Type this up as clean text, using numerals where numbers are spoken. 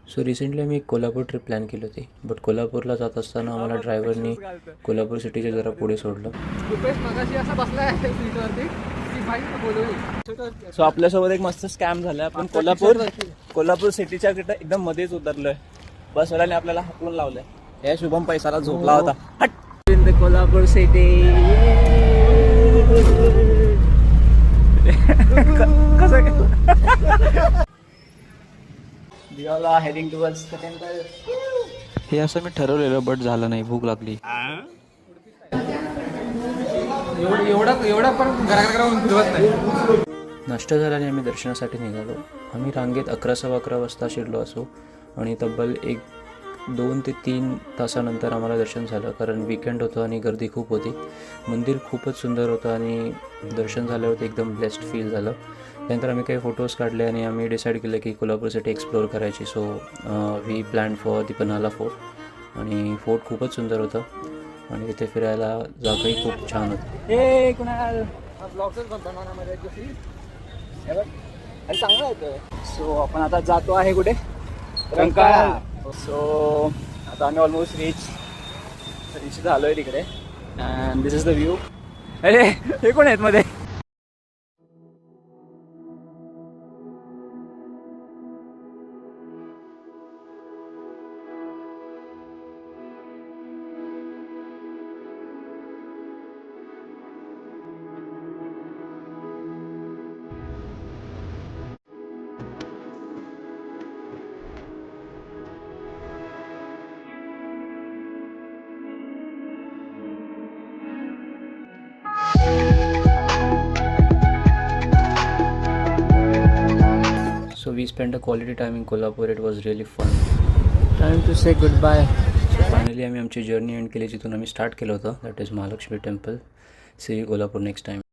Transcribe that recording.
So recently आम्ही एक Kolhapur trip plan केली होती. बट कोल्हापूरला जात असताना आम्हाला ड्रायव्हरनी कोल्हापूर सिटीच्या जरा पुढे सोडलं. सो आपल्यासोबत एक मस्त स्कॅम झाला. आपण कोल्हापूर सिटीच्या एकदम मध्येच उतरलोय. बसवाल्याने आपल्याला हाकलून लावलंय. या शुभम पैसाला झोपला होता. Hut in the Kolhapur city. Heading towards the temple. हे असं मी ठरवलेलं बट झालं नाही. भूक लागली. एवढा पण घरा फिरवत नाही. नाश्ता झाल्याने आम्ही दर्शनासाठी निघालो. आम्ही रांगेत 11:15 वाजता शिरलो असो आणि तब्बल 2 ते 3 तासानंतर आम्हाला दर्शन झालं. कारण वीकेंड होतं आणि गर्दी खूप होती. मंदिर खूपच सुंदर होतं आणि दर्शन झाल्यावरती एकदम ब्लेस्ड फील झालं. त्यानंतर आम्ही काही फोटोज काढले आणि आम्ही डिसाईड केलं की कोल्हापूर सिटी एक्सप्लोअर करायची. So we plan for the Panhala fort. आणि फोर्ट खूपच सुंदर होतं आणि तिथे फिरायला जागाही खूप छान होती. हे कुणाल चांगलं होतं. सो आपण आता जातो आहे कुठे? रंकाळा. सो आता आम्ही ऑलमोस्ट रीच झालोय तिकडे. And this is the view. अरे हे कोण आहेत मध्ये? So we spent a quality time in Kolhapur. It was really fun. Time to say goodbye. Finally आम्ही आमची जर्नी एंड केली जिथून आम्ही स्टार्ट केलं होतं. That is Mahalakshmi temple. See you Kolhapur next time.